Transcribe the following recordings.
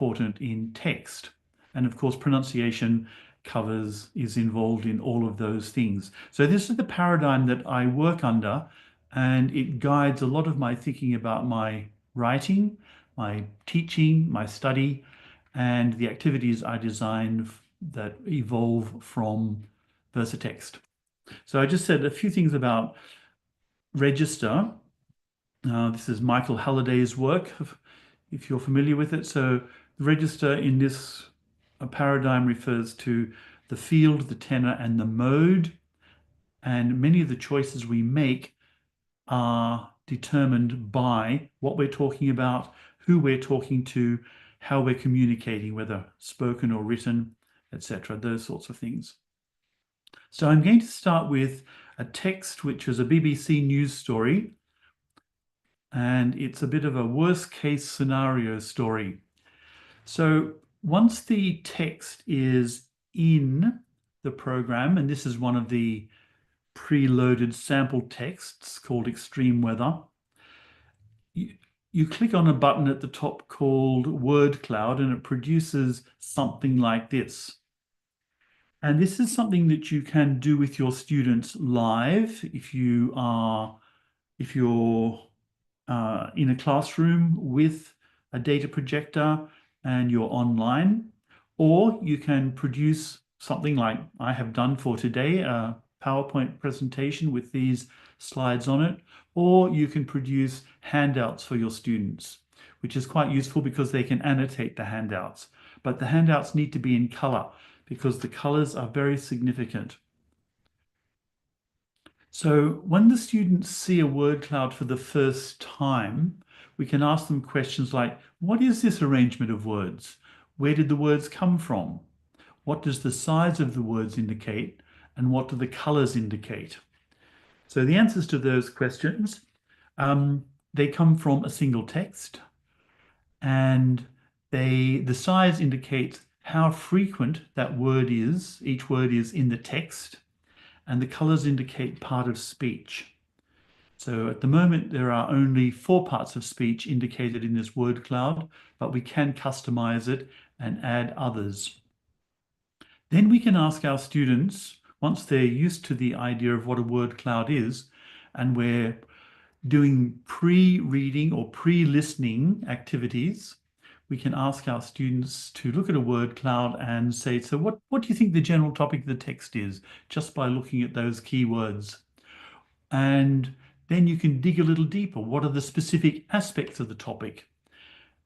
important in text. And of course, pronunciation is involved in all of those things. So this is the paradigm that I work under, and it guides a lot of my thinking about my writing, my teaching, my study, and the activities I design that evolve from Versatext. So I just said a few things about Register. This is Michael Halliday's work, if you're familiar with it. So the register in this paradigm refers to the field, the tenor, and the mode. And many of the choices we make are determined by what we're talking about, who we're talking to, how we're communicating, whether spoken or written, etc., those sorts of things. So I'm going to start with a text which is a BBC News story, and it's a bit of a worst case scenario story. So once the text is in the program, and this is one of the preloaded sample texts called Extreme Weather, you click on a button at the top called Word Cloud, and it produces something like this. And this is something that you can do with your students live if you're in a classroom with a data projector and you're online, or you can produce something like I have done for today, a PowerPoint presentation with these slides on it, or you can produce handouts for your students, which is quite useful because they can annotate the handouts. But the handouts need to be in color because the colors are very significant. So when the students see a word cloud for the first time, we can ask them questions like, what is this arrangement of words? Where did the words come from? What does the size of the words indicate? And what do the colors indicate? So the answers to those questions, they come from a single text, and the size indicates how frequent that word is, each word is in the text, and the colors indicate part of speech. So at the moment, there are only 4 parts of speech indicated in this word cloud, but we can customize it and add others. Then we can ask our students, once they're used to the idea of what a word cloud is, and we're doing pre-reading or pre-listening activities, we can ask our students to look at a word cloud and say, so what do you think the general topic of the text is, just by looking at those keywords? And then you can dig a little deeper. What are the specific aspects of the topic?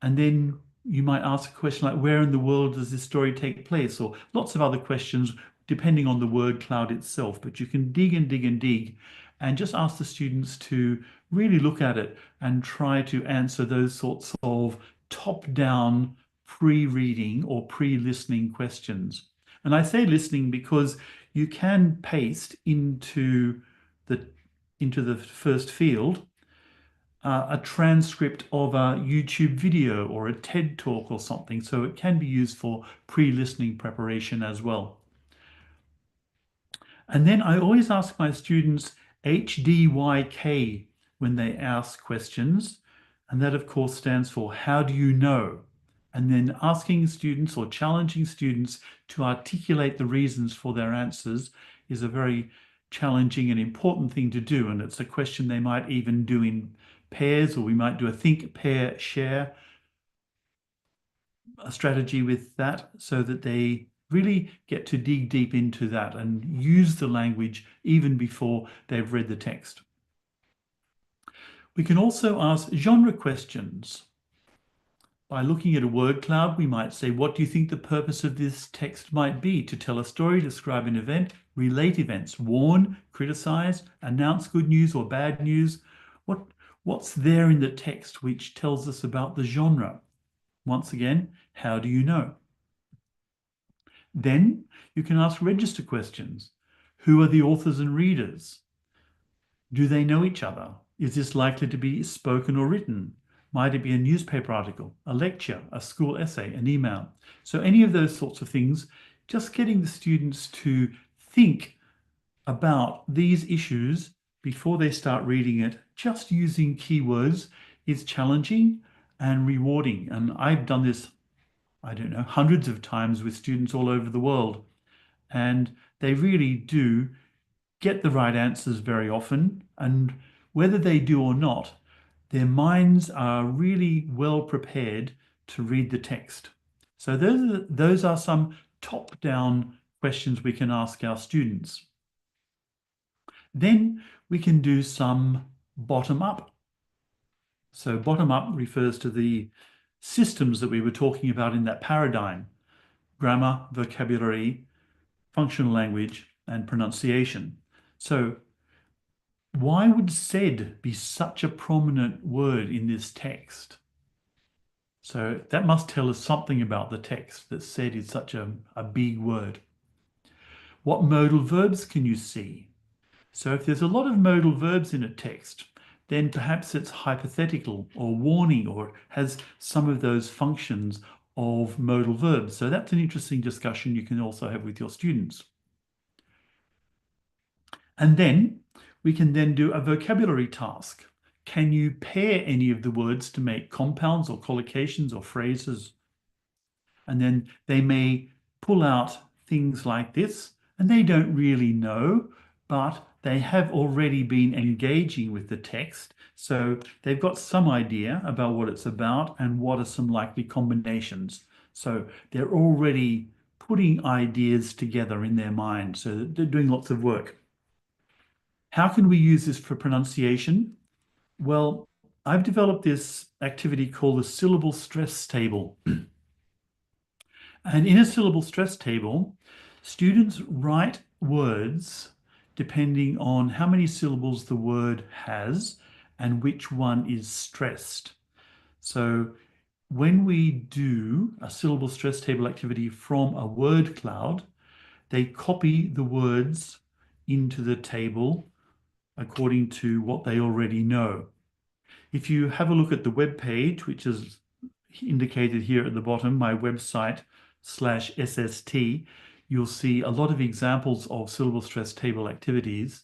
And then you might ask a question like, where in the world does this story take place? Or lots of other questions depending on the word cloud itself. But you can dig and dig and dig and just ask the students to really look at it and try to answer those sorts of top-down pre-reading or pre-listening questions. And I say listening because you can paste into the first field a transcript of a YouTube video or a TED talk or something. So it can be used for pre-listening preparation as well. And then I always ask my students HDYK when they ask questions. And that, of course, stands for how do you know? And then asking students or challenging students to articulate the reasons for their answers is a very challenging and important thing to do. And it's a question they might even do in pairs, or we might do a think, pair, share a strategy with that so that they really get to dig deep into that and use the language even before they've read the text. We can also ask genre questions. By looking at a word cloud, we might say, what do you think the purpose of this text might be? To tell a story, describe an event, relate events, warn, criticize, announce good news or bad news. What's there in the text which tells us about the genre? Once again, how do you know? Then you can ask register questions. Who are the authors and readers? Do they know each other? Is this likely to be spoken or written? Might it be a newspaper article, a lecture, a school essay, an email? So any of those sorts of things, just getting the students to think about these issues before they start reading it, just using keywords, is challenging and rewarding. And I've done this I don't know, hundreds of times with students all over the world. And they really do get the right answers very often. And whether they do or not, their minds are really well prepared to read the text. So those are some top-down questions we can ask our students. Then we can do some bottom-up. So bottom-up refers to the systems that we were talking about in that paradigm: grammar, vocabulary, functional language, and pronunciation. So why would said be such a prominent word in this text? So that must tell us something about the text, that said is such a big word. What modal verbs can you see? So if there's a lot of modal verbs in a text, then perhaps it's hypothetical or warning or has some of those functions of modal verbs. So that's an interesting discussion you can also have with your students. And then we can then do a vocabulary task. Can you pair any of the words to make compounds or collocations or phrases? And then they may pull out things like this, and they don't really know, but they have already been engaging with the text. So they've got some idea about what it's about and what are some likely combinations. So they're already putting ideas together in their mind. So they're doing lots of work. How can we use this for pronunciation? Well, I've developed this activity called the syllable stress table. And in a syllable stress table, students write words depending on how many syllables the word has and which one is stressed. So when we do a syllable stress table activity from a word cloud, they copy the words into the table according to what they already know. If you have a look at the web page, which is indicated here at the bottom, my website /SST, you'll see a lot of examples of syllable stress table activities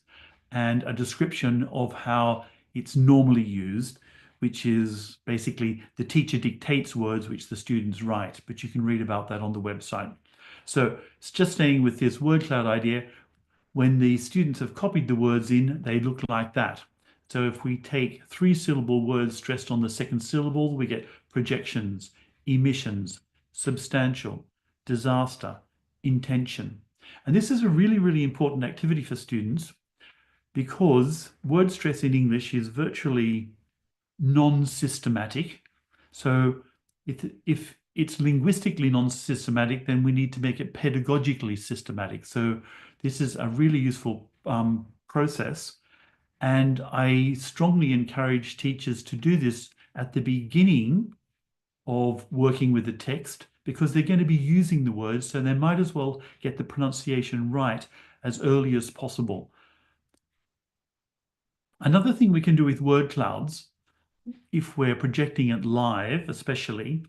and a description of how it's normally used, which is basically the teacher dictates words which the students write, but you can read about that on the website. So it's just staying with this word cloud idea. When the students have copied the words in, they look like that. So if we take 3-syllable words stressed on the second syllable, we get projections, emissions, substantial, disaster, intention. And this is a really, really important activity for students because word stress in English is virtually non-systematic. So if it's linguistically non-systematic, then we need to make it pedagogically systematic. So this is a really useful process. And I strongly encourage teachers to do this at the beginning of working with the text because they're going to be using the words, so they might as well get the pronunciation right as early as possible. Another thing we can do with word clouds, if we're projecting it live especially,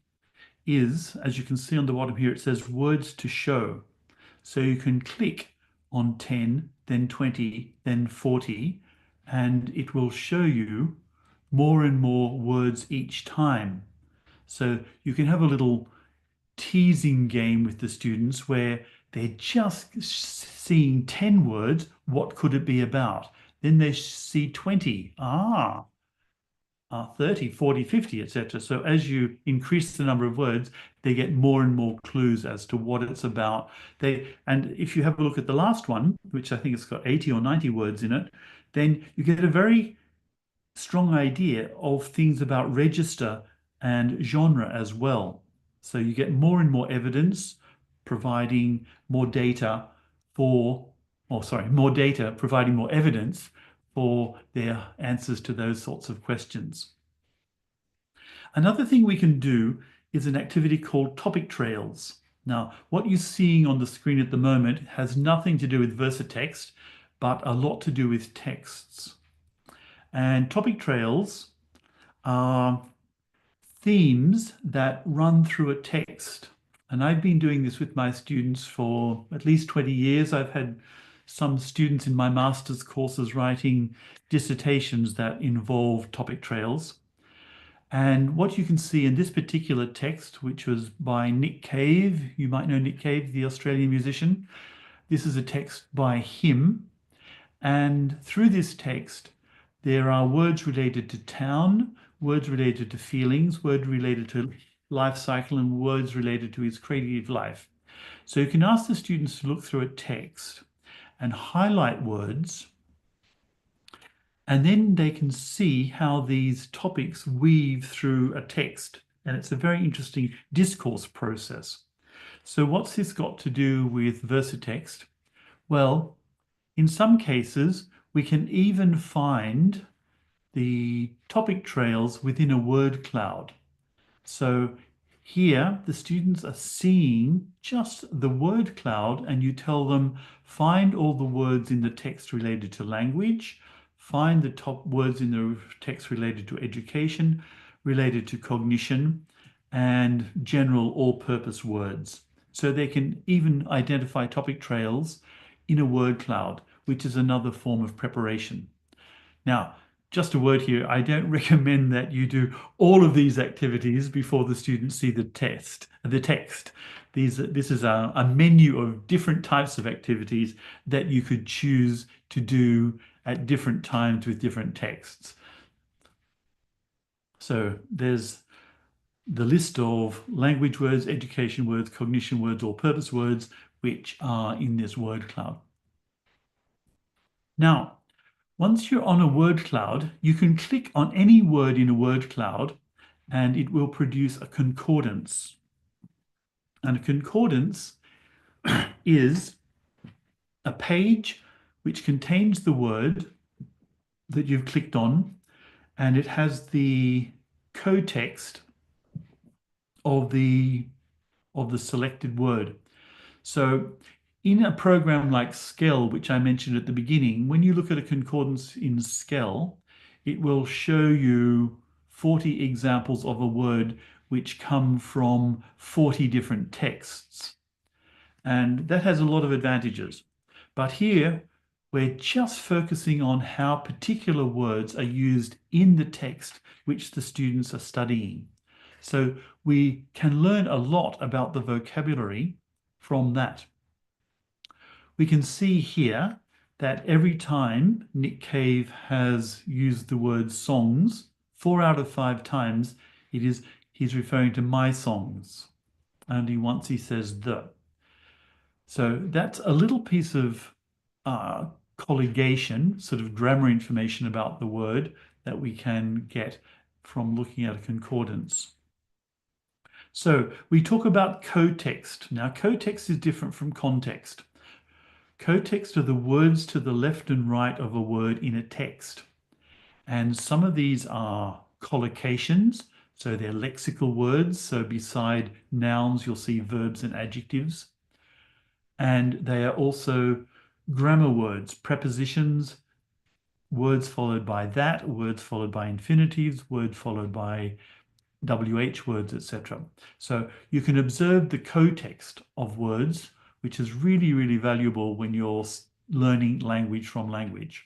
is, as you can see on the bottom here, it says words to show. So you can click on 10, then 20, then 40, and it will show you more and more words each time. So you can have a little teasing game with the students where they're just seeing 10 words, what could it be about? Then they see 20, 30, 40, 50, etc. So as you increase the number of words, they get more and more clues as to what it's about. And if you have a look at the last one, which I think it's got 80 or 90 words in it, then you get a very strong idea of things about register and genre as well. So you get more and more evidence providing more data more data providing more evidence for their answers to those sorts of questions. Another thing we can do is an activity called topic trails. Now, what you're seeing on the screen at the moment has nothing to do with Versatext, but a lot to do with texts. And topic trails are themes that run through a text. And I've been doing this with my students for at least 20 years. I've had some students in my master's courses writing dissertations that involve topic trails. And what you can see in this particular text, which was by Nick Cave, you might know Nick Cave, the Australian musician. This is a text by him. And through this text, there are words related to town, words related to feelings, words related to life cycle, and words related to his creative life. So you can ask the students to look through a text and highlight words, and then they can see how these topics weave through a text. And it's a very interesting discourse process. So what's this got to do with Versatext? Well, in some cases, we can even find the topic trails within a word cloud. So here, the students are seeing just the word cloud, and you tell them, find all the words in the text related to language, find the top words in the text related to education, related to cognition, and general all-purpose words. So they can even identify topic trails in a word cloud, which is another form of preparation. Now, just a word here, I don't recommend that you do all of these activities before the students see the text. This is a menu of different types of activities that you could choose to do at different times with different texts. So there's the list of language words, education words, cognition words, or purpose words, which are in this word cloud. Now, once you're on a word cloud, you can click on any word in a word cloud and it will produce a concordance. And a concordance is a page which contains the word that you've clicked on, and it has the co-text of the selected word. So in a program like Skell, which I mentioned at the beginning, when you look at a concordance in Skell, it will show you 40 examples of a word which come from 40 different texts. And that has a lot of advantages. But here, we're just focusing on how particular words are used in the text which the students are studying. So we can learn a lot about the vocabulary from that. We can see here that every time Nick Cave has used the word songs, 4 out of 5 times, he's referring to my songs. Only once he says the. So that's a little piece of colligation, sort of grammar information about the word that we can get from looking at a concordance. So we talk about co-text. Now, co-text is different from context. Co-text are the words to the left and right of a word in a text. And some of these are collocations, so they're lexical words. So beside nouns, you'll see verbs and adjectives. And they are also grammar words, prepositions, words followed by that, words followed by infinitives, words followed by WH words, etc. So you can observe the co-text of words, which is really, really valuable when you're learning language from language.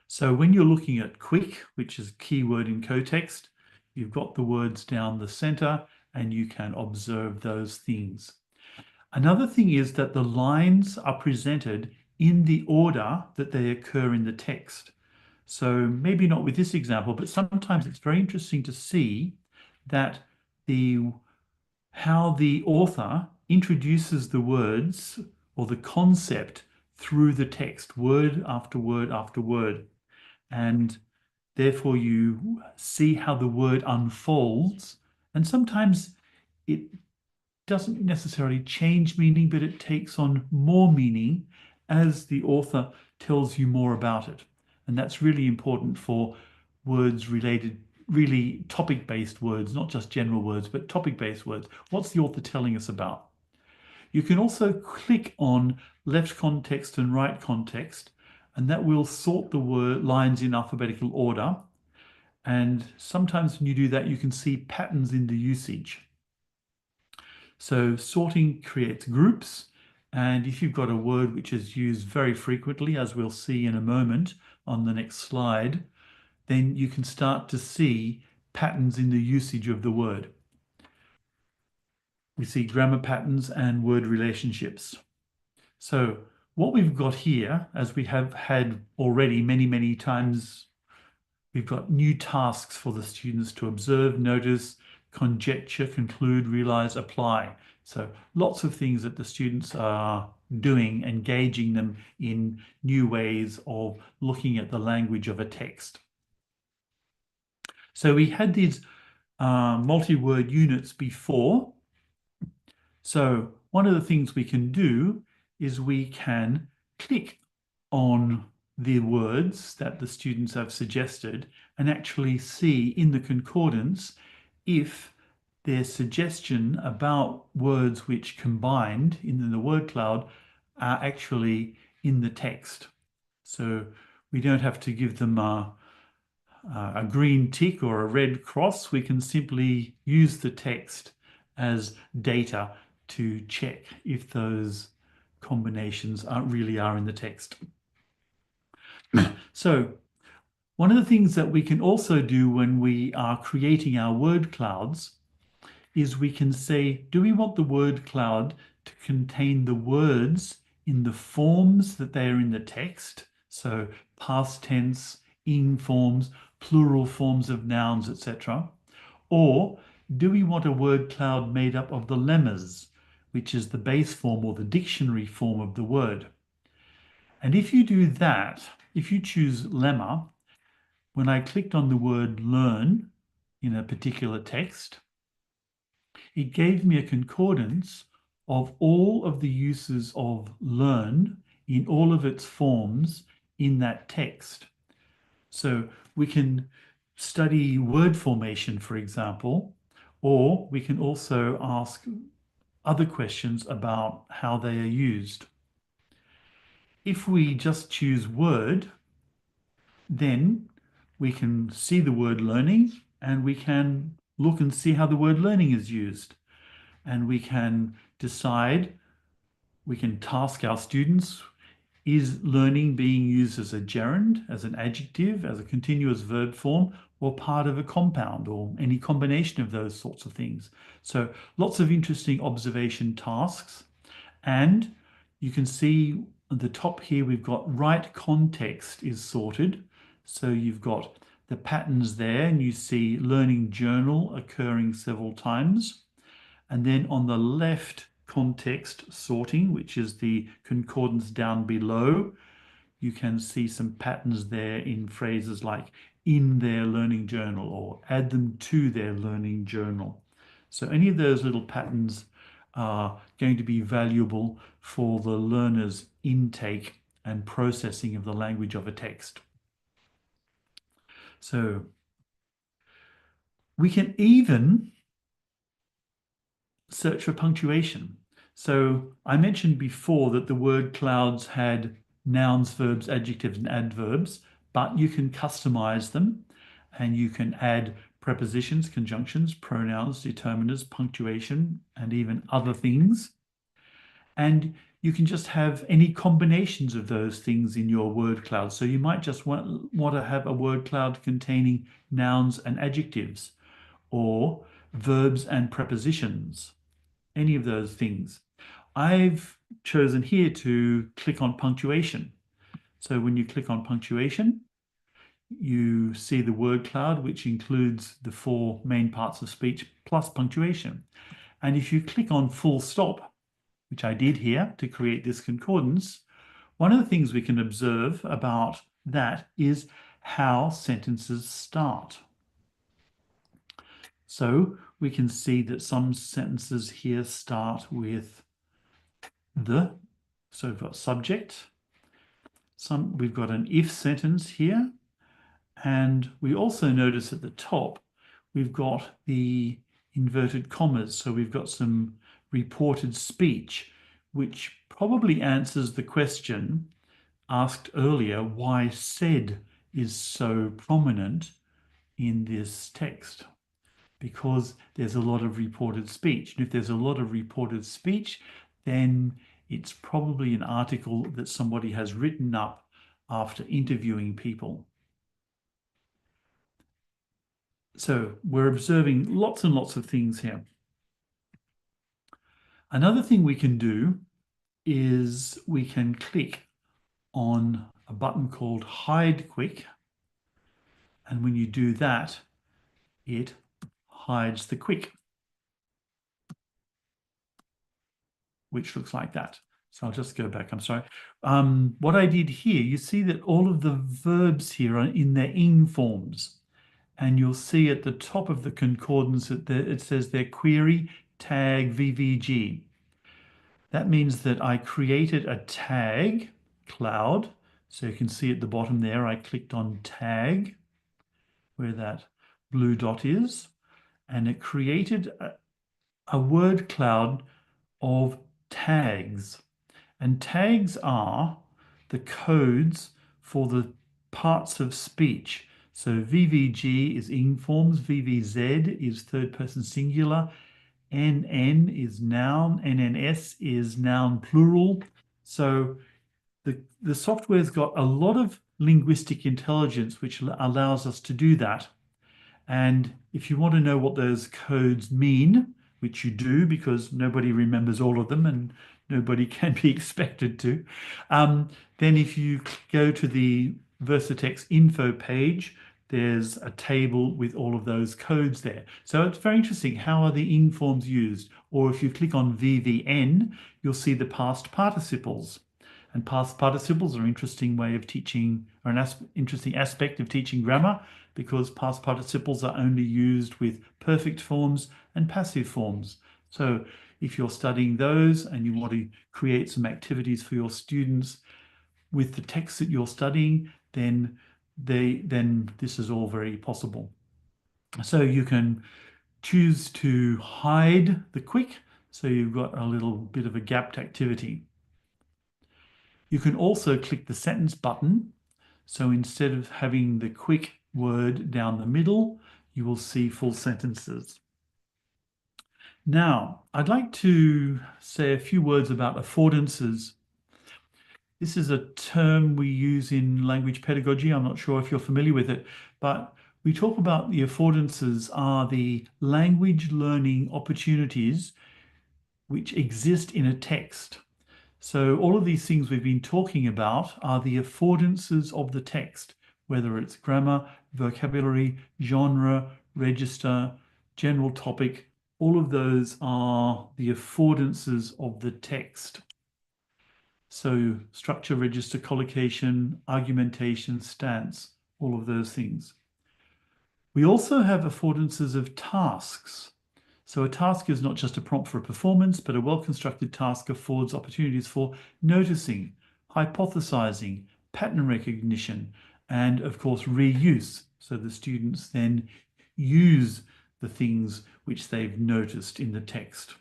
So when you're looking at quick, which is keyword in co-text, you've got the words down the center and you can observe those things. Another thing is that the lines are presented in the order that they occur in the text. So maybe not with this example, but sometimes it's very interesting to see that how the author introduces the words or the concept through the text, word after word after word. And therefore you see how the word unfolds. And sometimes it doesn't necessarily change meaning, but it takes on more meaning as the author tells you more about it. And that's really important for words related, really topic-based words, not just general words, but topic-based words. What's the author telling us about? You can also click on left context and right context, and that will sort the word lines in alphabetical order. And sometimes when you do that, you can see patterns in the usage. So sorting creates groups, and if you've got a word which is used very frequently, as we'll see in a moment on the next slide, then you can start to see patterns in the usage of the word. We see grammar patterns and word relationships. So what we've got here, as we have had already many, many times, we've got new tasks for the students to observe, notice, conjecture, conclude, realize, apply. So lots of things that the students are doing, engaging them in new ways of looking at the language of a text. So we had these multi-word units before. So one of the things we can do is we can click on the words that the students have suggested and actually see in the concordance if their suggestion about words which combined in the word cloud are actually in the text. So we don't have to give them a green tick or a red cross. We can simply use the text as data to check if those combinations really are in the text. So one of the things that we can also do when we are creating our word clouds is we can say, do we want the word cloud to contain the words in the forms that they are in the text? So past tense, ing forms, plural forms of nouns, etc. Or do we want a word cloud made up of the lemmas, which is the base form or the dictionary form of the word? And if you do that, if you choose lemma, when I clicked on the word learn in a particular text, it gave me a concordance of all of the uses of learn in all of its forms in that text. So we can study word formation, for example, or we can also ask other questions about how they are used. If we just choose word, then we can see the word learning and we can look and see how the word learning is used. And we can decide, we can task our students, is learning being used as a gerund, as an adjective, as a continuous verb form, or part of a compound, or any combination of those sorts of things? So lots of interesting observation tasks. And you can see at the top here, we've got right context is sorted. So you've got the patterns there, and you see learning journal occurring several times. And then on the left, context sorting, which is the concordance down below, you can see some patterns there in phrases like in their learning journal or add them to their learning journal. So any of those little patterns are going to be valuable for the learner's intake and processing of the language of a text. So we can even search for punctuation. So I mentioned before that the word clouds had nouns, verbs, adjectives, and adverbs, but you can customize them and you can add prepositions, conjunctions, pronouns, determiners, punctuation, and even other things. And you can just have any combinations of those things in your word cloud. So you might just want to have a word cloud containing nouns and adjectives, or verbs and prepositions, any of those things. I've chosen here to click on punctuation. So when you click on punctuation, you see the word cloud, which includes the four main parts of speech plus punctuation. And if you click on full stop, which I did here to create this concordance, one of the things we can observe about that is how sentences start. So we can see that some sentences here start with the, so we've got subject. We've got an if sentence here. And we also notice at the top, we've got the inverted commas. So we've got some reported speech, which probably answers the question asked earlier, why said is so prominent in this text. Because there's a lot of reported speech. And if there's a lot of reported speech, then it's probably an article that somebody has written up after interviewing people. So we're observing lots and lots of things here. Another thing we can do is we can click on a button called Hide Quick. And when you do that, it hides the quick, which looks like that. So I'll just go back. I'm sorry. What I did here, you see that all of the verbs here are in their ing forms. And you'll see at the top of the concordance that it says their query tag VVG. That means that I created a tag cloud. So you can see at the bottom there, I clicked on tag, where that blue dot is, and it created a word cloud of tags. And tags are the codes for the parts of speech. So VVG is ing forms, VVZ is third person singular, NN is noun, NNS is noun plural. So the software's got a lot of linguistic intelligence which allows us to do that. And if you want to know what those codes mean, which you do because nobody remembers all of them and nobody can be expected to, then if you go to the Versatext info page, there's a table with all of those codes there. So it's very interesting. How are the ing forms used? Or if you click on VVN, you'll see the past participles. And past participles are an interesting way of teaching, or an interesting aspect of teaching grammar, because past participles are only used with perfect forms and passive forms. So if you're studying those and you want to create some activities for your students with the text that you're studying, then this is all very possible. So you can choose to hide the quick, so you've got a little bit of a gapped activity. You can also click the sentence button. So instead of having the quick word down the middle, you will see full sentences. Now, I'd like to say a few words about affordances. This is a term we use in language pedagogy. I'm not sure if you're familiar with it, but we talk about the affordances are the language learning opportunities which exist in a text. So all of these things we've been talking about are the affordances of the text, whether it's grammar, vocabulary, genre, register, general topic, all of those are the affordances of the text. So structure, register, collocation, argumentation, stance, all of those things. We also have affordances of tasks. So a task is not just a prompt for a performance, but a well-constructed task affords opportunities for noticing, hypothesizing, pattern recognition, and of course reuse. So the students then use the things which they've noticed in the text.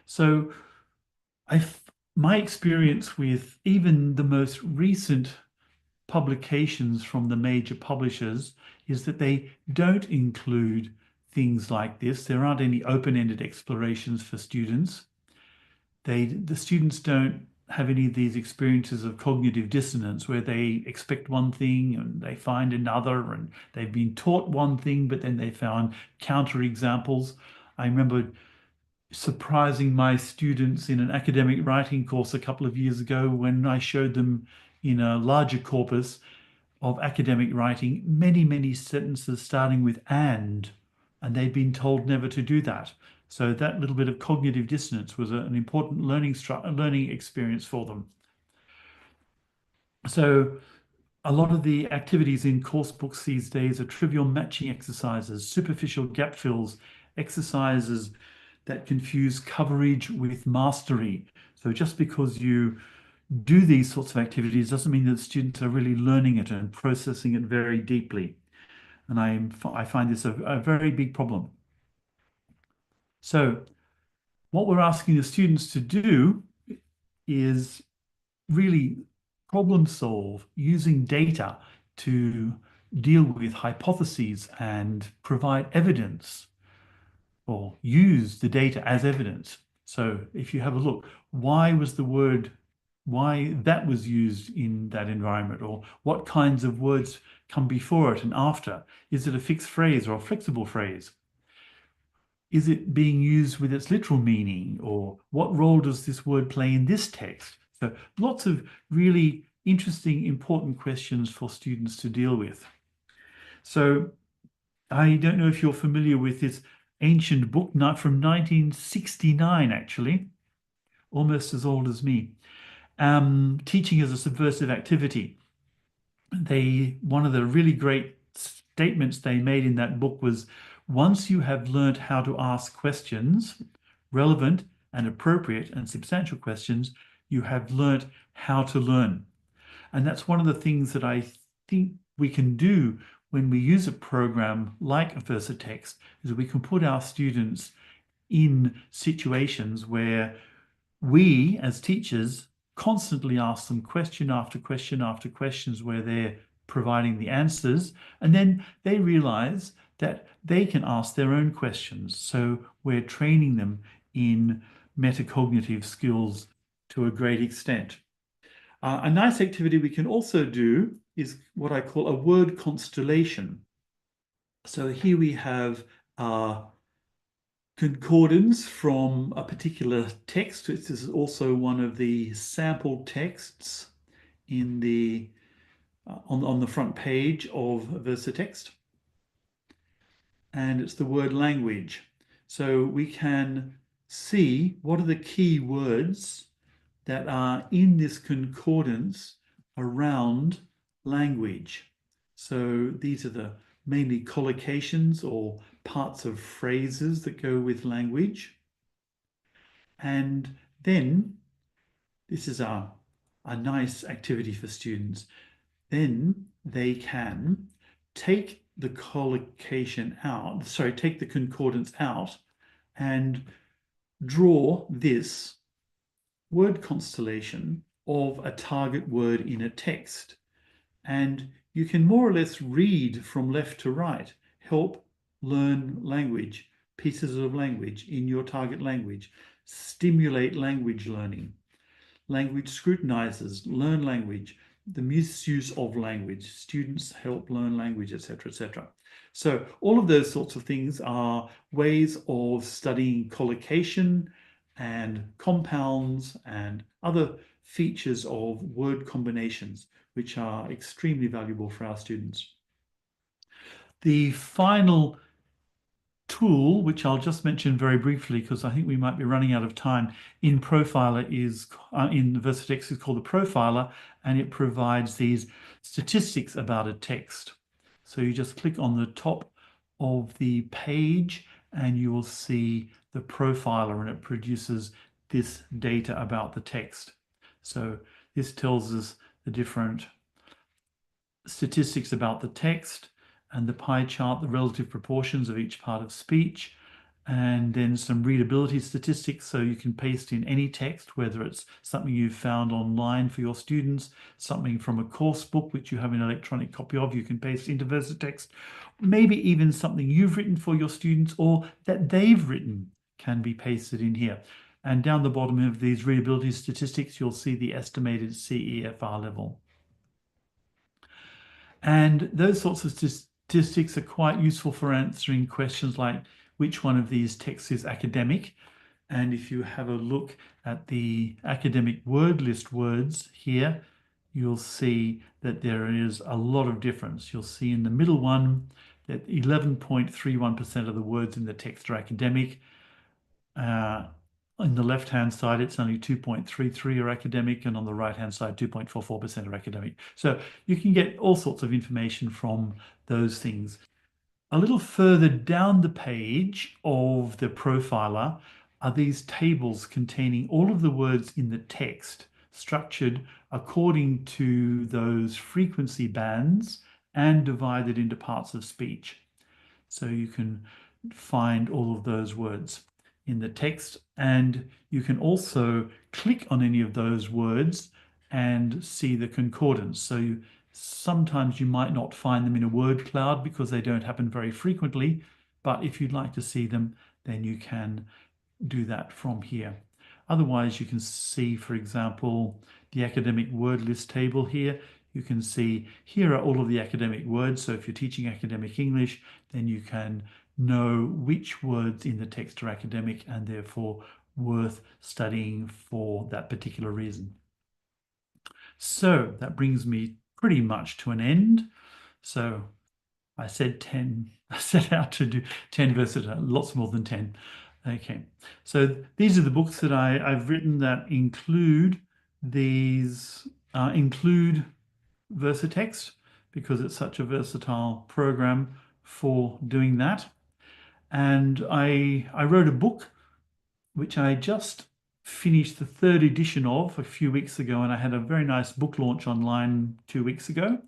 So my experience with even the most recent publications from the major publishers is that they don't include things like this. There aren't any open-ended explorations for students. The students don't have any of these experiences of cognitive dissonance where they expect one thing and they find another, and they've been taught one thing, but then they found counter examples. I remember surprising my students in an academic writing course a couple of years ago when I showed them in a larger corpus of academic writing many sentences starting with and they'd been told never to do that. So that little bit of cognitive dissonance was an important learning experience for them. So a lot of the activities in course books these days are trivial matching exercises, superficial gap fills, exercises that confuse coverage with mastery. So just because you do these sorts of activities doesn't mean that students are really learning it and processing it very deeply. And I find this a very big problem. So what we're asking the students to do is really problem solve using data to deal with hypotheses and provide evidence or use the data as evidence. So if you have a look, why was the word why that was used in that environment, or what kinds of words come before it and after. Is it a fixed phrase or a flexible phrase? Is it being used with its literal meaning, or what role does this word play in this text? So lots of really interesting, important questions for students to deal with. So I don't know if you're familiar with this ancient book from 1969, actually, almost as old as me. Teaching as a Subversive Activity. One of the really great statements they made in that book was, once you have learned how to ask questions, relevant and appropriate and substantial questions, you have learned how to learn. And that's one of the things that I think we can do when we use a program like Versatext, is we can put our students in situations where we, as teachers, constantly ask them question after question after questions where they're providing the answers, and then they realize that they can ask their own questions. So we're training them in metacognitive skills to a great extent. A nice activity we can also do is what I call a word constellation. So here we have concordance from a particular text. This is also one of the sample texts in the on the front page of Versatext. And it's the word language. So we can see what are the key words that are in this concordance around language. So these are the mainly collocations or parts of phrases that go with language. And then this is a nice activity for students. Then they can take the collocation out, take the concordance out and draw this word constellation of a target word in a text. And you can more or less read from left to right, help learn language, pieces of language in your target language, stimulate language learning, language scrutinizers, learn language, the misuse of language, students help learn language, etc., etc. So all of those sorts of things are ways of studying collocation and compounds and other features of word combinations, which are extremely valuable for our students. The final tool, which I'll just mention very briefly because I think we might be running out of time, in Profiler in Versatext is called the Profiler, and it provides these statistics about a text. So you just click on the top of the page and you will see the Profiler, and it produces this data about the text. So this tells us the different statistics about the text, and the pie chart, the relative proportions of each part of speech, and then some readability statistics, so you can paste in any text, whether it's something you've found online for your students, something from a course book which you have an electronic copy of, you can paste into Versatext, maybe even something you've written for your students or that they've written can be pasted in here. And down the bottom of these readability statistics, you'll see the estimated CEFR level. And those sorts of statistics are quite useful for answering questions like which one of these texts is academic. And if you have a look at the academic word list words here, you'll see that there is a lot of difference. You'll see in the middle one that 11.31% of the words in the text are academic. On the left-hand side, it's only 2.33 are academic, and on the right-hand side, 2.44% are academic. So you can get all sorts of information from those things. A little further down the page of the Profiler are these tables containing all of the words in the text, structured according to those frequency bands and divided into parts of speech. So you can find all of those words in the text, and you can also click on any of those words and see the concordance. So sometimes you might not find them in a word cloud because they don't happen very frequently, but if you'd like to see them, then you can do that from here. Otherwise, you can see, for example, the academic word list table here. You can see here are all of the academic words. So if you're teaching academic English, then you can know which words in the text are academic and therefore worth studying for that particular reason. So that brings me pretty much to an end. So I said 10. I set out to do 10 versatile, lots more than 10. Okay, so these are the books that I've written that include these, include Versatext, because it's such a versatile program for doing that. And I wrote a book which I just finished the third edition of a few weeks ago, and I had a very nice book launch online 2 weeks ago.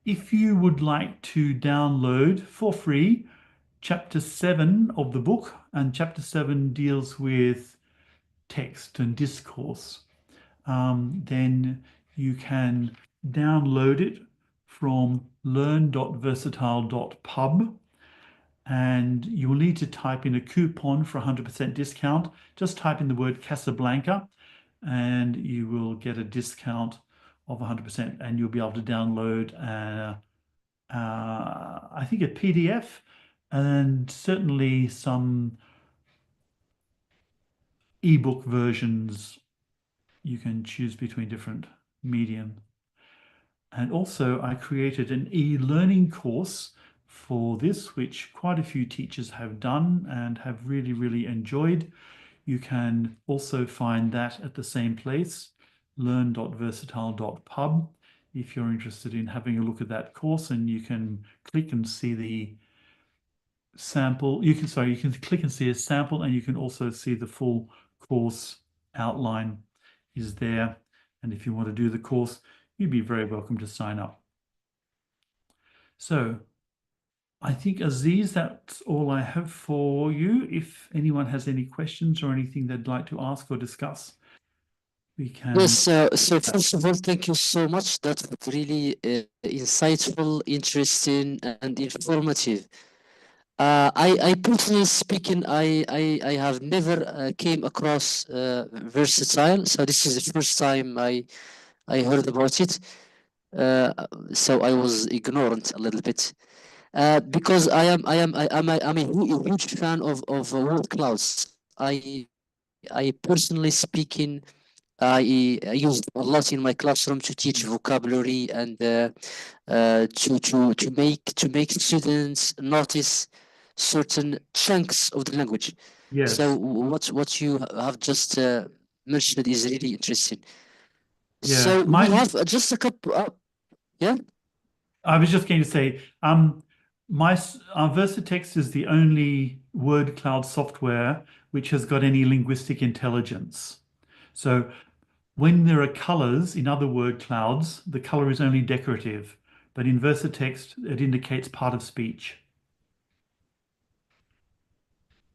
If you would like to download for free chapter 7 of the book, and chapter 7 deals with text and discourse, then you can download it from learn.versatile.pub, and you will need to type in a coupon for 100% discount. Just type in the word Casablanca and you will get a discount of 100%, and you'll be able to download I think a PDF and certainly some ebook versions. You can choose between different medium. And also I created an e-learning course for this, which quite a few teachers have done and have really, really enjoyed. You can also find that at the same place, learn.versatile.pub, if you're interested in having a look at that course, and you can click and see the sample. You can click and see a sample, and you can also see the full course outline is there. And if you want to do the course, you'd be very welcome to sign up. So I think, Aziz, that's all I have for you. If anyone has any questions or anything they'd like to ask or discuss, we can. Yes, so first of all, thank you so much. That's really insightful, interesting, and informative. I personally speaking, I have never came across Versatile, so this is the first time I heard about it. Uh, so I was ignorant a little bit. Because I'm a huge fan of word clouds. I personally speaking, I use a lot in my classroom to teach vocabulary and to make students notice certain chunks of the language. So Yes. what you have just mentioned is really interesting. Yeah. So we have just a couple. Yeah. I was just going to say, Versatext is the only word cloud software which has got any linguistic intelligence. So when there are colors in other word clouds, the color is only decorative, but in Versatext, it indicates part of speech.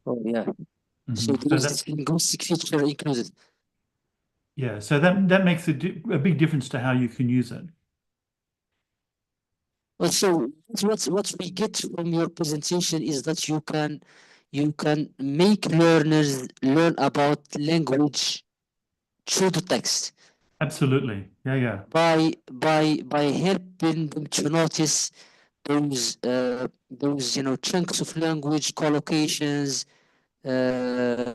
Oh yeah. So there So is that, this linguistic feature included. yeah, so that makes a big difference to how you can use it. Well, so what we get from your presentation is that you can make learners learn about language through the text Absolutely. Yeah, yeah. by helping them to notice those chunks of language, collocations, Yeah.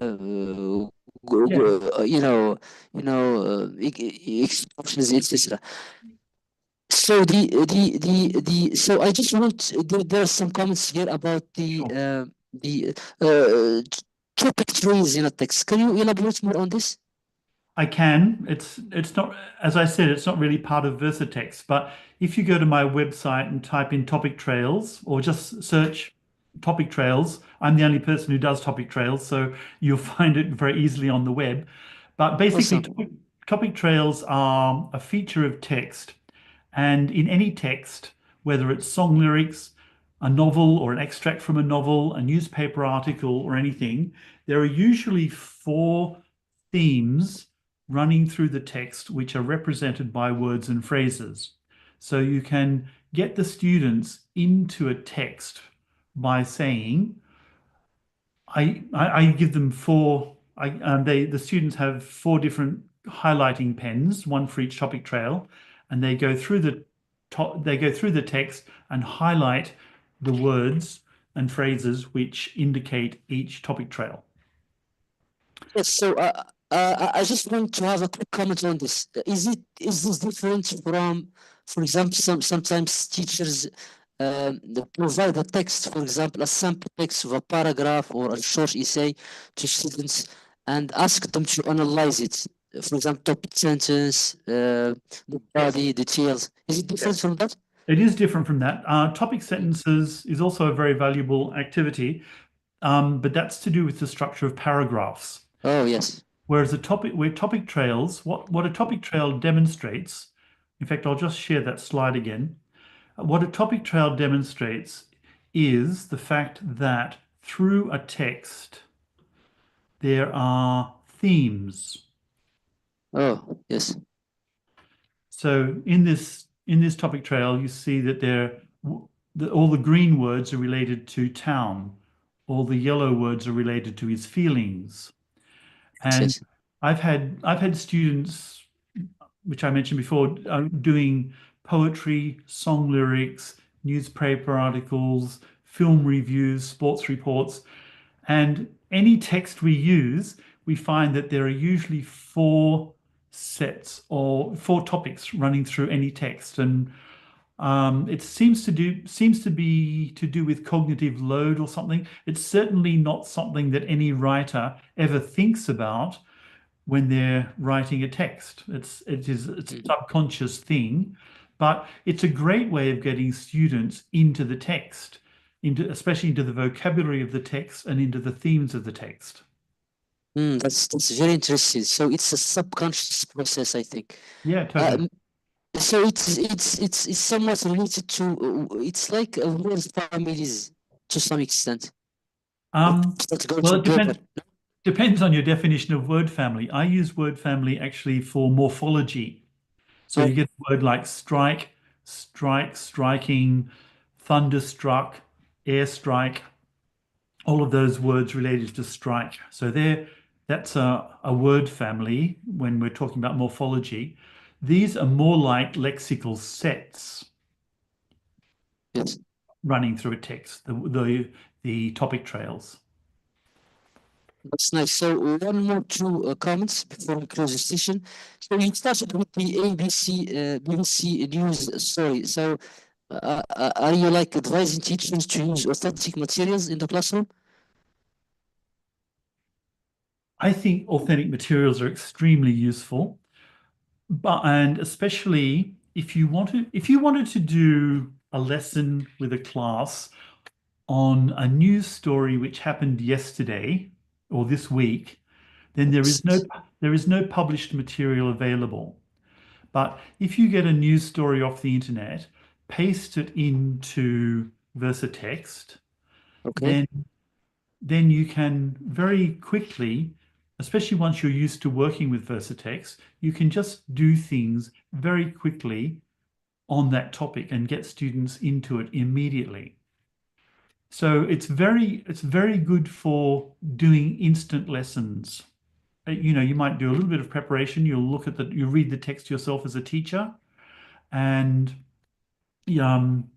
expressions, etc. So so I just want there are some comments here about Sure. the topic trees in a text. Can you elaborate more on this? I can. It's not, as I said, it's not really part of Versatext, but if you go to my website and type in topic trails or just search topic trails, I'm the only person who does topic trails, so you'll find it very easily on the web. But basically, Awesome. topic trails are a feature of text. And in any text, whether it's song lyrics, a novel or an extract from a novel, a newspaper article, or anything, there are usually four themes running through the text, which are represented by words and phrases. So you can get the students into a text by saying, I give them four the students have four different highlighting pens, one for each topic trail, and they go through the text and highlight the words and phrases which indicate each topic trail. Yes, so I just want to have a quick comment on this. Is this different from, for example, sometimes teachers they provide a text, for example, a sample text of a paragraph or a short essay to students and ask them to analyze it. For example, topic sentence, the body, details. Is it different from that? It is different from that. Topic sentences is also a very valuable activity, but that's to do with the structure of paragraphs. Oh, yes. Whereas topic trails, what a topic trail demonstrates, in fact, I'll just share that slide again. What a topic trail demonstrates is the fact that through a text, there are themes. Oh, yes. So in this topic trail, you see that all the green words are related to town, all the yellow words are related to his feelings. And Yes. I've had students, which I mentioned before, doing poetry, song lyrics, newspaper articles, film reviews, sports reports, and any text we use, we find that there are usually four sets or four topics running through any text, and it seems to be to do with cognitive load or something. It's certainly not something that any writer ever thinks about when they're writing a text. It's a subconscious thing, but it's a great way of getting students into the text, especially into the vocabulary of the text and into the themes of the text. That's very interesting. So it's a subconscious process, I think. Yeah, totally. So it's somewhat related to it's like a word families to some extent. That go Well, it together. depends on your definition of word family. I use word family actually for morphology. So Oh, you get a word like strike, striking, thunderstruck, airstrike, all of those words related to strike. So that's a word family when we're talking about morphology. These are more like lexical sets yes. running through a text, the topic trails. That's nice. So one more two comments before we close the session. So you started with the BBC News story. So are you like advising teachers to use authentic materials in the classroom? I think authentic materials are extremely useful, and especially if you wanted to do a lesson with a class on a news story which happened yesterday or this week, then there is no published material available. But if you get a news story off the internet, paste it into Versatext, Okay. then you can very quickly, especially once you're used to working with Versatext, you can just do things very quickly on that topic and get students into it immediately. So it's very good for doing instant lessons. You might do a little bit of preparation. You read the text yourself as a teacher, and um,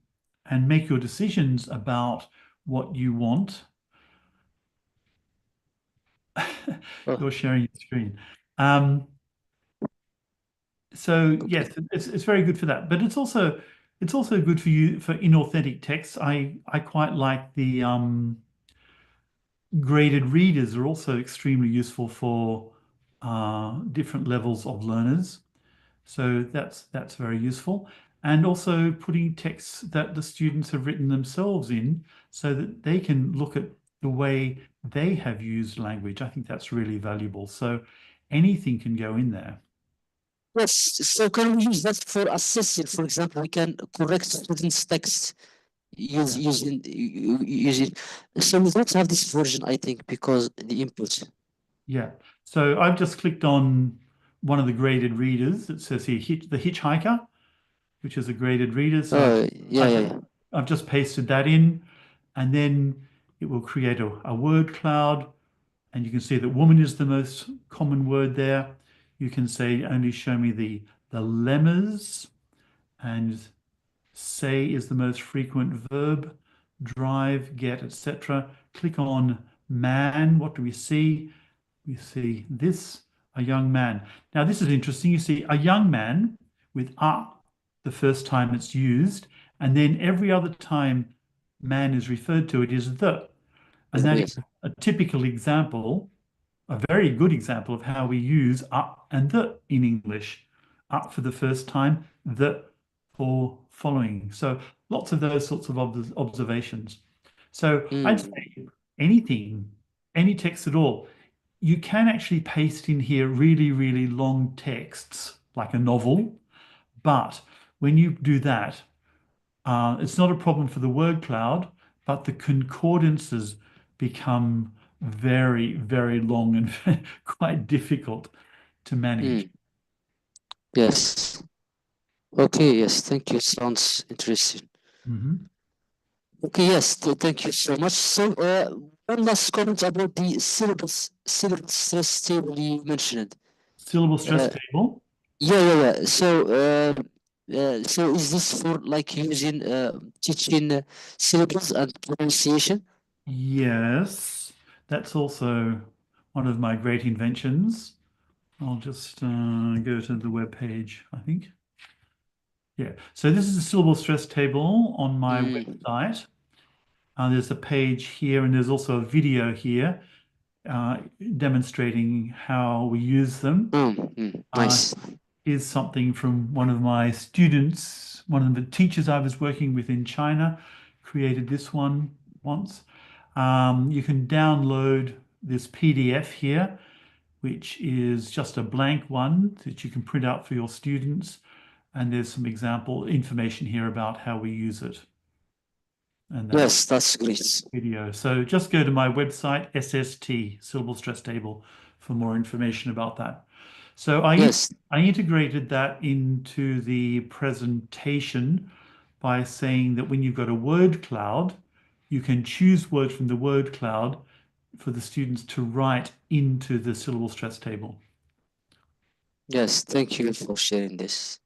make your decisions about what you want. Oh, You're sharing your screen. Um, so okay. yes, it's very good for that. But it's also good for you for inauthentic texts. I quite like the graded readers are also extremely useful for different levels of learners. So that's very useful. And also putting texts that the students have written themselves in so that they can look at the way they have used language. I think that's really valuable. So anything can go in there. Yes. So can we use that for assessing? For example, we can correct students' text using. So we don't have this version, I think, because the input. Yeah. So I've just clicked on one of the graded readers. It says here, The Hitchhiker, which is a graded reader. So Oh, yeah, I've, yeah, I've yeah. I've just pasted that in, and then it will create a word cloud. And you can see that woman is the most common word there. You can say, only show me the lemmas, and say is the most frequent verb, drive, get, etc. Click on man. What do we see? We see this, a young man. Now, this is interesting. You see a young man with the first time it's used, and then every other time man is referred to, it is the. And that Yes. is a typical example, a very good example of how we use and the in English. Up for the first time, the for following. So lots of those sorts of observations. So I'd Mm. say anything, any text at all, you can actually paste in here really, really long texts like a novel. But when you do that, it's not a problem for the word cloud, but the concordances become very, very long and quite difficult to manage. Mm. Yes. Okay, yes, thank you. Sounds interesting. Mhm. Okay, yes, thank you so much. So, one last comment about the syllabus stress table you mentioned. Syllable stress Uh, table. yeah. So is this for like using teaching syllables and pronunciation? Yes, that's also one of my great inventions. I'll just go to the web page, I think. Yeah, so this is a syllable stress table on my Mm. website. There's a page here, and there's also a video here demonstrating how we use them. Uh, Nice. Here's something from one of my students, one of the teachers I was working with in China, created this one once. You can download this PDF here, which is just a blank one that you can print out for your students. And there's some example information here about how we use it. And that's Yes, that's great. video. So just go to my website, SST, Syllable Stress Table, for more information about that. So Yes, I integrated that into the presentation by saying that when you've got a word cloud, you can choose words from the word cloud for the students to write into the syllable stress table. yes, thank you for sharing this.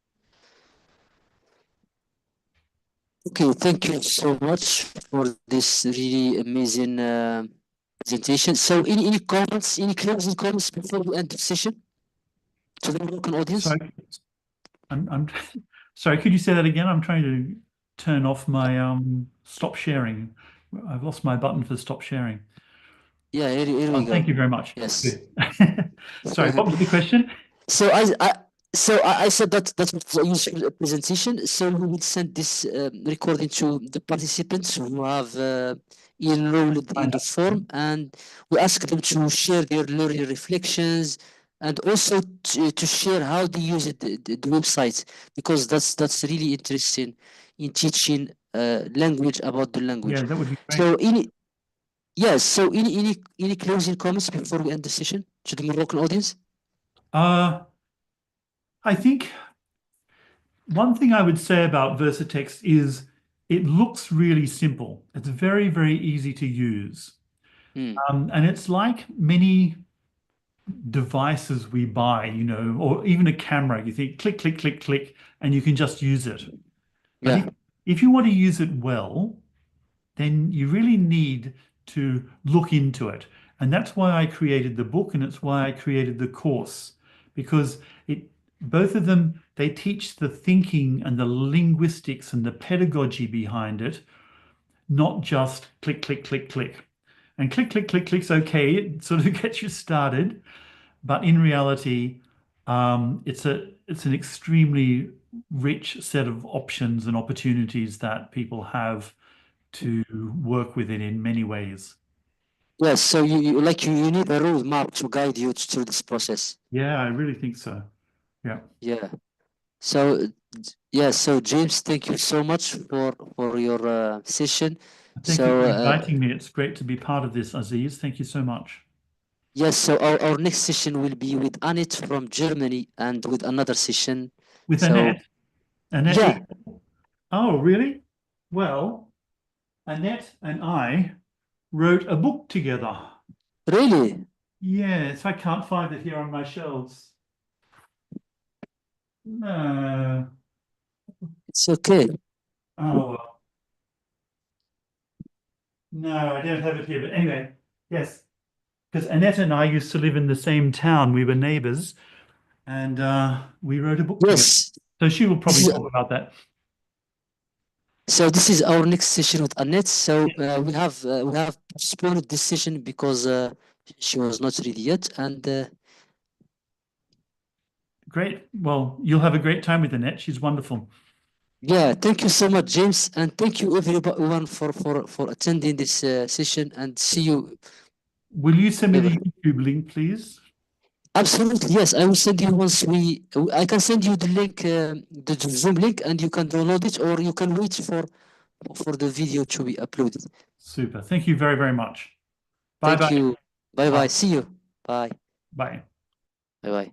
Okay, thank you so much for this really amazing presentation. So, any comments, any closing comments before we end the session to the Moroccan audience? Sorry, I'm sorry, could you say that again? I'm trying to turn off my stop sharing. I've lost my button for stop sharing. Yeah, here we Oh, thank go. you very much. Yes. Good. Sorry, what was the question? So I said that was a useful presentation. So we will send this recording to the participants who have enrolled in Find the out. form, and we ask them to share their learning reflections and also to share how they use it, the website, because that's really interesting in teaching language about the Yeah, language. that would be great. So any closing comments before we end the session to the Moroccan audience? Uh, I think one thing I would say about Versatext is it looks really simple. It's very, very easy to use. Hmm. And it's like many devices we buy, or even a camera. You think click, click, click, click, and you can just use it. But Yeah. if you want to use it well, then you really need to look into it. And that's why I created the book and it's why I created the course, because both of them, they teach the thinking and the linguistics and the pedagogy behind it, not just click, click, click, click. And click, click, click, click's okay. It sort of gets you started, but in reality, it's an extremely rich set of options and opportunities that people have to work with it in many ways. Yes, so you need a roadmap to guide you through this process. Yeah, I really think so. Yeah. Yeah. So so James, thank you so much for your session. Thank you So for inviting me. It's great to be part of this, Aziz. Thank you so much. yes, so our next session will be with Annette from Germany and with another session. With So Annette. Annette. yeah, Oh, really? Well, Annette and I wrote a book together. really. Yes, I can't find it here on my shelves. No. It's okay. Oh, well. No, I don't have it here. But anyway, yes, because Annette and I used to live in the same town. We were neighbors, and we wrote a book together. Yes. So she will This probably is talk about that. So this is our next session with Annette. So we have postponed this session because she was not ready yet, and Great. Well, you'll have a great time with Annette. She's wonderful. yeah, thank you so much, James, and thank you everyone for attending this session. And see you. Will you send me the Ever. YouTube link, please? Absolutely, yes. I will send you once we. I can send you the link, the Zoom link, and you can download it, or you can wait for the video to be uploaded. Super. Thank you very, very much. Thank Bye-bye. you. Bye Bye. bye. See you. Bye. Bye. Bye bye.